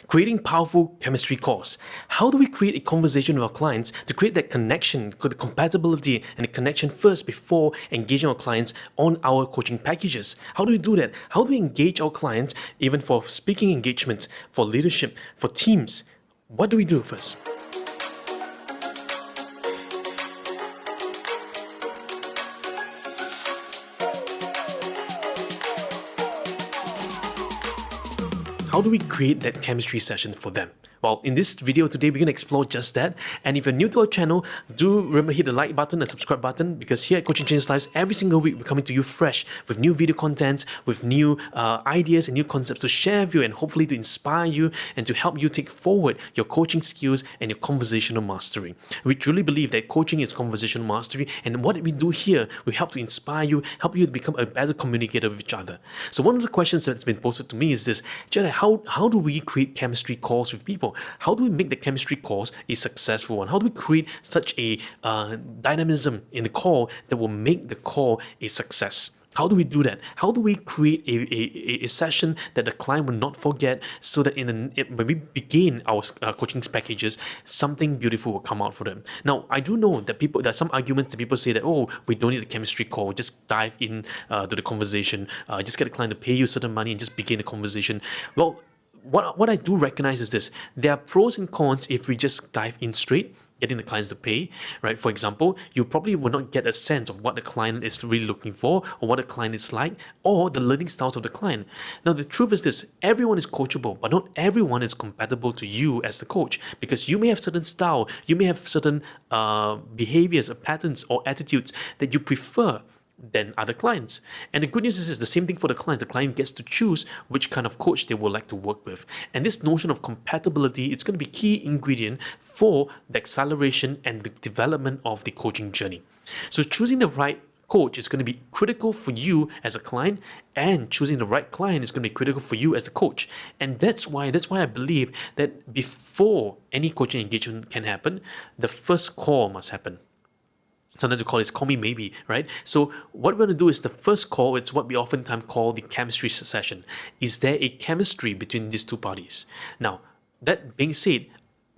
Creating powerful chemistry calls. How do we create a conversation with our clients to create that connection, the compatibility and the connection first before engaging our clients on our coaching packages? How do we do that? How do we engage our clients even for speaking engagements, for leadership, for teams? What do we do first? How do we create that chemistry session for them? Well, in this video today, we're going to explore just that. And if you're new to our channel, do remember to hit the like button and subscribe button, because here at Coaching Changes Lives, every single week we're coming to you fresh with new video content, with new ideas and new concepts to share with you and hopefully to inspire you and to help you take forward your coaching skills and your conversational mastery. We truly believe that coaching is conversational mastery, and what we do here, we help to inspire you, help you to become a better communicator with each other. So one of the questions that's been posted to me is this: Jedi, how do we create chemistry calls with people? How do we make the chemistry calls a successful one? How do we create such a dynamism in the call that will make the call a success? How do we do that? How do we create a session that the client will not forget, so that when we begin our coaching packages, something beautiful will come out for them? Now, I do know that there are some arguments that people say that, oh, we don't need a chemistry call, just dive in to the conversation, just get the client to pay you certain money and just begin the conversation. Well, what I do recognize is this: there are pros and cons if we just dive in straight, getting the clients to pay, right? For example, you probably will not get a sense of what the client is really looking for, or what the client is like, or the learning styles of the client. Now, the truth is this: everyone is coachable, but not everyone is compatible to you as the coach, because you may have certain style, you may have certain behaviors or patterns or attitudes that you prefer than other clients. And the good news is the same thing for the clients. The client gets to choose which kind of coach they would like to work with. And this notion of compatibility is going to be a key ingredient for the acceleration and the development of the coaching journey. So choosing the right coach is going to be critical for you as a client, and choosing the right client is going to be critical for you as a coach. And that's why I believe that before any coaching engagement can happen, the first call must happen. Sometimes we call this "call me maybe," right? So what we're going to do is the first call. It's what we oftentimes call the chemistry session. Is there a chemistry between these two parties? Now, that being said,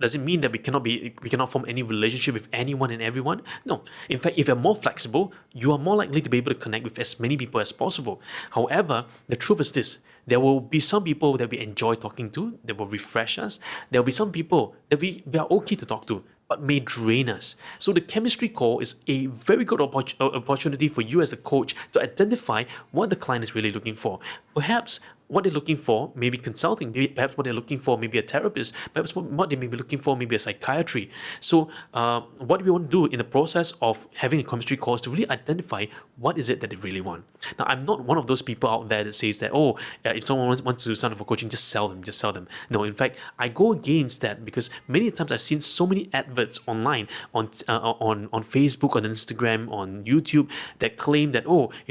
does it mean that we cannot form any relationship with anyone and everyone? No. In fact, if you're more flexible, you are more likely to be able to connect with as many people as possible. However, the truth is this: there will be some people that we enjoy talking to, that will refresh us. There will be some people that we are okay to talk to, but may drain us. So the chemistry call is a very good opportunity for you as a coach to identify what the client is really looking for. Perhaps what they're looking for may be consulting, perhaps what they're looking for may be a therapist, perhaps what they may be looking for may be a psychiatry. So what we want to do in the process of having a chemistry call is to really identify what is it that they really want. Now, I'm not one of those people out there that says that, if someone wants to sign up for coaching, just sell them. No, in fact, I go against that, because many times I've seen so many adverts online on Facebook, on Instagram, on YouTube that claim that,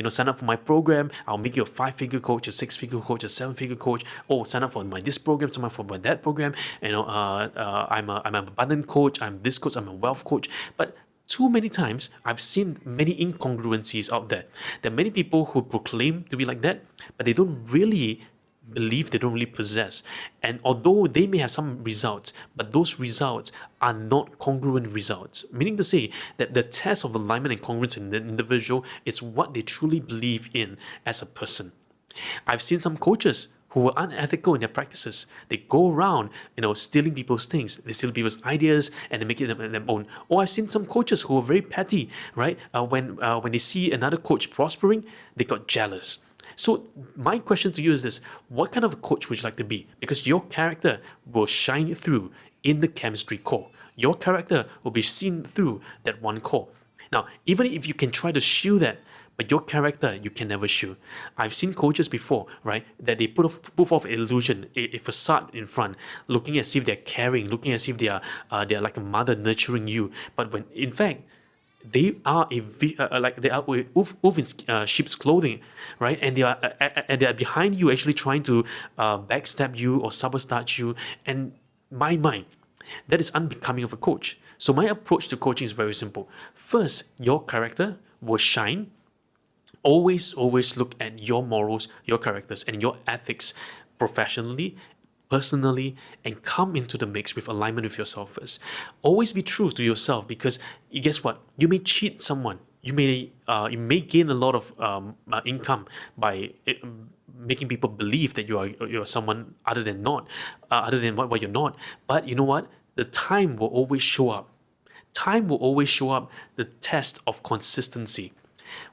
sign up for my program, I'll make you a 5-figure coach, a 6-figure coach, a 7-figure coach. Sign up for this program, sign up for that program. I'm an abundant coach, I'm this coach, I'm a wealth coach. But too many times I've seen many incongruencies out there. There are many people who proclaim to be like that, but they don't really believe, they don't really possess. And although they may have some results, but those results are not congruent results, meaning to say that the test of alignment and congruence in the individual is what they truly believe in as a person. I've seen some coaches who were unethical in their practices. They go around, stealing people's things. They steal people's ideas and they make it their own. Or I've seen some coaches who are very petty, right? When they see another coach prospering, they got jealous. So my question to you is this: what kind of a coach would you like to be? Because your character will shine through in the chemistry call. Your character will be seen through that one call. Now, even if you can try to shield that, but your character, you can never show. I've seen coaches before, right, that they put off illusion, a facade in front, looking as if they're caring, looking as if they're like a mother nurturing you. But when in fact they are wolf in sheep's clothing, right? And they are behind you, actually trying to backstab you or sabotage you. And my mind, that is unbecoming of a coach. So my approach to coaching is very simple. First, your character will shine. Always look at your morals, your characters, and your ethics professionally, personally and come into the mix with alignment with yourself first. Always be true to yourself, because guess what? You may cheat someone. You may gain a lot of income by making people believe that you're someone other than what you're not. But you know what? The time will always show up. Time will always show up the test of consistency.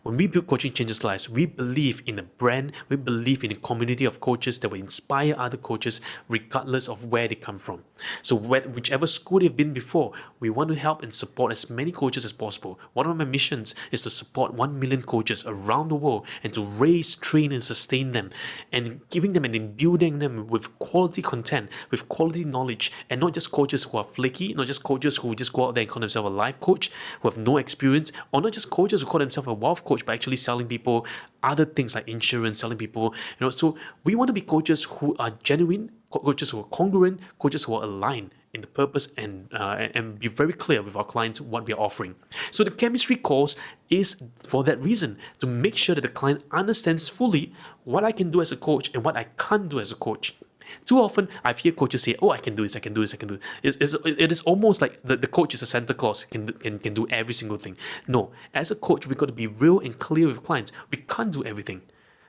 When we build Coaching Changes Lives, we believe in a brand, we believe in a community of coaches that will inspire other coaches regardless of where they come from. So whichever school they've been before, we want to help and support as many coaches as possible. One of my missions is to support 1 million coaches around the world and to raise, train and sustain them, and giving them and imbuing them with quality content, with quality knowledge, and not just coaches who are flaky, not just coaches who just go out there and call themselves a life coach, who have no experience, or not just coaches who call themselves a wealth coach, but actually selling people other things like insurance, selling people, so we want to be coaches who are genuine, coaches who are congruent, coaches who are aligned in the purpose, and be very clear with our clients what we are offering. So the chemistry course is for that reason, to make sure that the client understands fully what I can do as a coach and what I can't do as a coach. Too often, I hear coaches say, "Oh, I can do this, I can do this, I can do this." It is almost like the coach is a Santa Claus, can do every single thing. No, as a coach, we've got to be real and clear with clients. We can't do everything.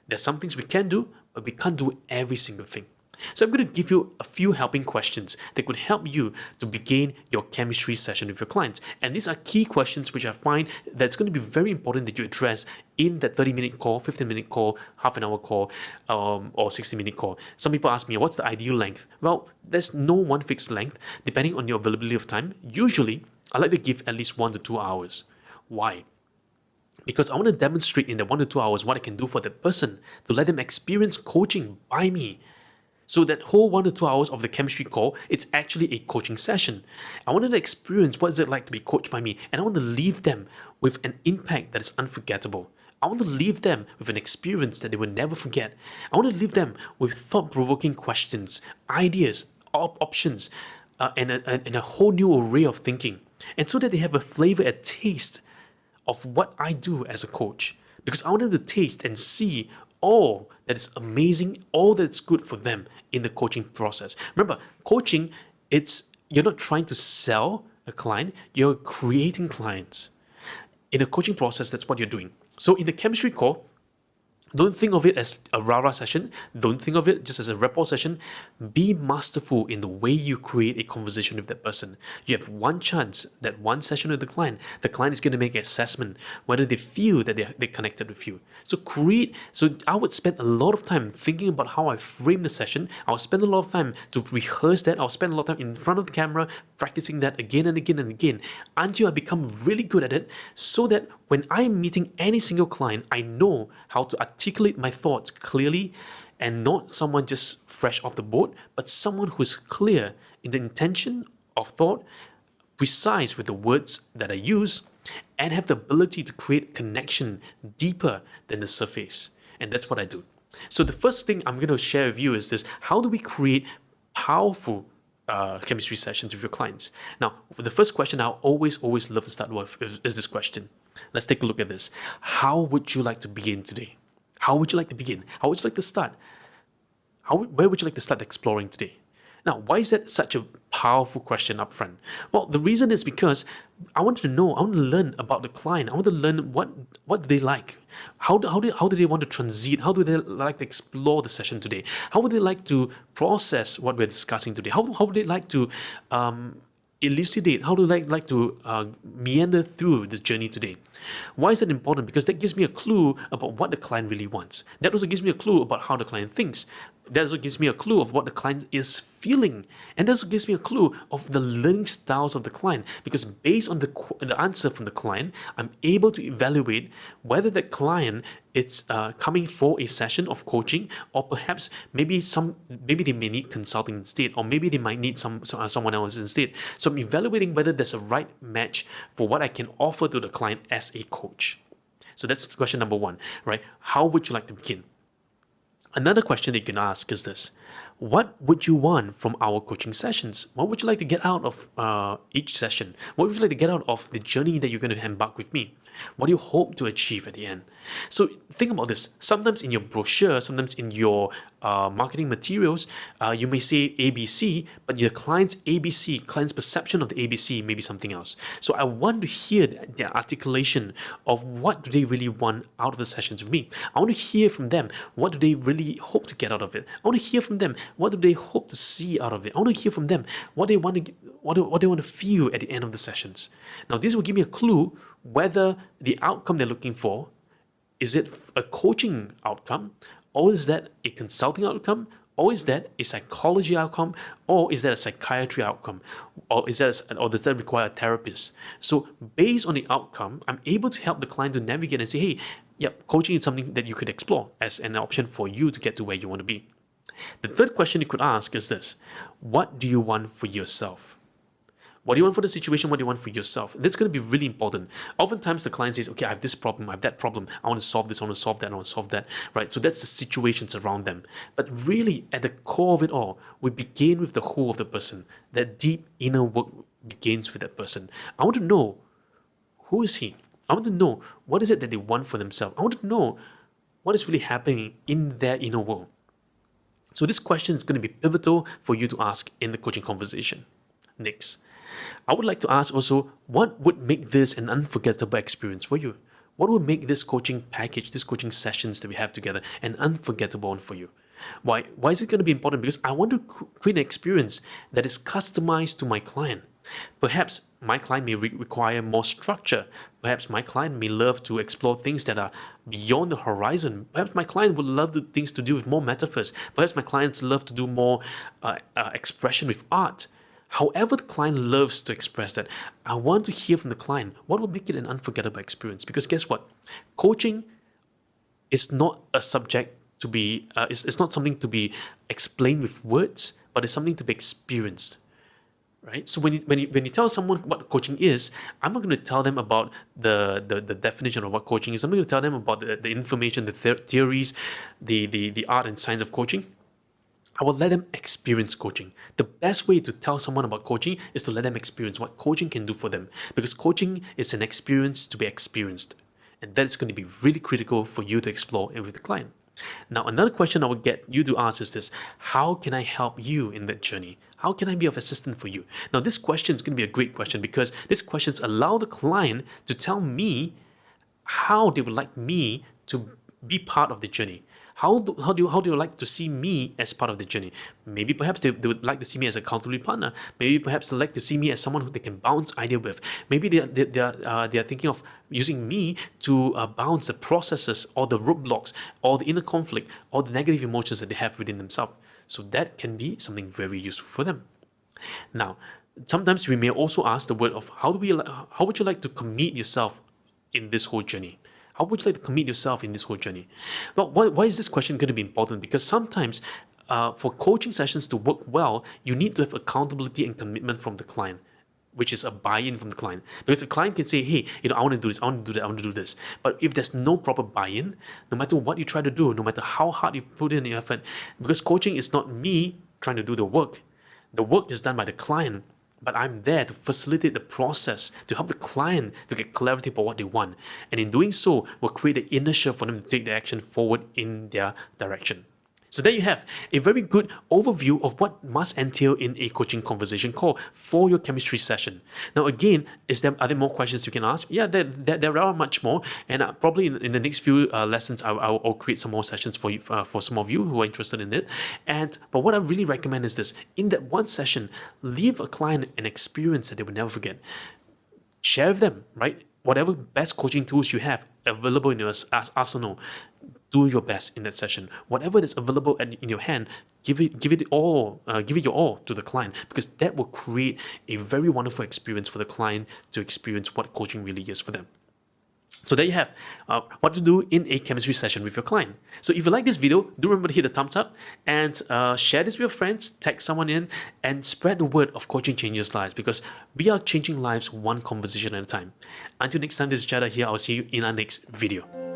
There's some things we can do, but we can't do every single thing. So I'm going to give you a few helping questions that could help you to begin your chemistry session with your clients. And these are key questions which I find that's going to be very important that you address in that 30-minute call, 15-minute call, half an hour call, or 60-minute call. Some people ask me, what's the ideal length? Well, there's no one fixed length. Depending on your availability of time, usually I like to give at least 1 to 2 hours. Why? Because I want to demonstrate in the 1 to 2 hours what I can do for that person, to let them experience coaching by me. So that whole 1 to 2 hours of the chemistry call, it's actually a coaching session. I wanted to experience what is it like to be coached by me, and I want to leave them with an impact that is unforgettable. I want to leave them with an experience that they will never forget. I want to leave them with thought-provoking questions, ideas, options, and a whole new array of thinking. And so that they have a flavor, a taste of what I do as a coach. Because I want them to taste and see all that is amazing, all that's good for them in the coaching process. Remember, coaching, you're not trying to sell a client, you're creating clients. In a coaching process, that's what you're doing. So in the chemistry call, don't think of it as a rah-rah session. Don't think of it just as a rapport session. Be masterful in the way you create a conversation with that person. You have one chance, that one session with the client. The client is going to make an assessment whether they feel that they connected with you. So I would spend a lot of time thinking about how I frame the session. I'll spend a lot of time to rehearse that. I'll spend a lot of time in front of the camera practicing that again and again and again until I become really good at it, so that when I'm meeting any single client, I know how to articulate my thoughts clearly, and not someone just fresh off the boat, but someone who is clear in the intention of thought, precise with the words that I use, and have the ability to create connection deeper than the surface. And that's what I do. So the first thing I'm going to share with you is this: how do we create powerful chemistry sessions with your clients? Now, the first question I always love to start with is this question. Let's take a look at this. How would you like to begin today? How would you like to begin? How would you like to start? Where would you like to start exploring today? Now, why is that such a powerful question up front? Well, the reason is because I want to learn about the client. I want to learn what do they like. How do they want to transit? How do they like to explore the session today? How would they like to process what we're discussing today? How would they like to elucidate? How do they like to meander through the journey today? Why is that important? Because that gives me a clue about what the client really wants. That also gives me a clue about how the client thinks. That also gives me a clue of what the client is feeling. And that also gives me a clue of the learning styles of the client. Because based on the answer from the client, I'm able to evaluate whether the client is coming for a session of coaching, or perhaps maybe they may need consulting instead, or maybe they might need someone else instead. So I'm evaluating whether there's a right match for what I can offer to the client as a coach. So that's question number one, right? How would you like to begin? Another question that you can ask is this: What would you want from our coaching sessions? What would you like to get out of each session? What would you like to get out of the journey that you're going to embark with me? What do you hope to achieve at the end? So think about this. Sometimes in your brochure, sometimes in your marketing materials, you may say ABC, but your client's ABC, client's perception of the ABC may be something else. So I want to hear their articulation of what do they really want out of the sessions with me. I want to hear from them. What do they really hope to get out of it? I want to hear from them. What do they hope to see out of it? I want to hear from them. What they want to what they want to feel at the end of the sessions. Now, this will give me a clue whether the outcome they're looking for, is it a coaching outcome, or is that a consulting outcome, or is that a psychology outcome, or is that a psychiatry outcome, or does that require a therapist? So based on the outcome, I'm able to help the client to navigate and say, hey, yep, coaching is something that you could explore as an option for you to get to where you want to be. The third question you could ask is this: what do you want for yourself? What do you want for the situation? What do you want for yourself? And that's going to be really important. Oftentimes the client says, okay, I have this problem, I have that problem, I want to solve this, I want to solve that, I want to solve that, right? So that's the situations around them. But really, at the core of it all, we begin with the whole of the person. That deep inner work begins with that person. I want to know, who is he? I want to know, what is it that they want for themselves? I want to know what is really happening in their inner world. So this question is going to be pivotal for you to ask in the coaching conversation. Next, I would like to ask also, what would make this an unforgettable experience for you? What would make this coaching package, these coaching sessions that we have together, an unforgettable one for you? Why is it going to be important? Because I want to create an experience that is customized to my client. Perhaps my client may require more structure. Perhaps my client may love to explore things that are beyond the horizon. Perhaps my client would love things to do with more metaphors. Perhaps my clients love to do more expression with art. However the client loves to express that, I want to hear from the client what will make it an unforgettable experience. Because guess what? Coaching is not a subject to be, it's not something to be explained with words, but it's something to be experienced. Right? So when you tell someone what coaching is, I'm not going to tell them about the definition of what coaching is. I'm going to tell them about the information, the theories, the art and science of coaching. I will let them experience coaching. The best way to tell someone about coaching is to let them experience what coaching can do for them. Because coaching is an experience to be experienced. And that's going to be really critical for you to explore it with the client. Now, another question I would get you to ask is this: how can I help you in that journey? How can I be of assistance for you? Now, this question is going to be a great question because these questions allow the client to tell me how they would like me to be part of the journey. How do you like to see me as part of the journey? Maybe perhaps they would like to see me as a accountability partner. Maybe perhaps they like to see me as someone who they can bounce idea with. Maybe they are thinking of using me to bounce the processes or the roadblocks or the inner conflict or the negative emotions that they have within themselves. So that can be something very useful for them. Now, sometimes we may also ask the word of how would you like to commit yourself in this whole journey? How would you like to commit yourself in this whole journey? Well, why is this question going to be important? Because sometimes for coaching sessions to work well, you need to have accountability and commitment from the client, which is a buy-in from the client. Because the client can say, hey, I want to do this, I want to do that, I want to do this. But if there's no proper buy-in, no matter what you try to do, no matter how hard you put in the effort, because coaching is not me trying to do the work is done by the client. But I'm there to facilitate the process, to help the client to get clarity about what they want. And in doing so, will create the inertia for them to take the action forward in their direction. So there you have a very good overview of what must entail in a coaching conversation call for your chemistry session. Now again, are there more questions you can ask? Yeah, there are much more, and probably in the next few lessons, I'll create some more sessions for you, for some of you who are interested in it. But what I really recommend is this: in that one session, leave a client an experience that they will never forget. Share with them, right? Whatever best coaching tools you have available in your arsenal, do your best in that session. Whatever is available in your hand, give it your all to the client, because that will create a very wonderful experience for the client to experience what coaching really is for them. So there you have what to do in a chemistry session with your client. So if you like this video, do remember to hit the thumbs up and share this with your friends, tag someone in, and spread the word of coaching changes lives, because we are changing lives one conversation at a time. Until next time, this is Jedidiah here. I'll see you in our next video.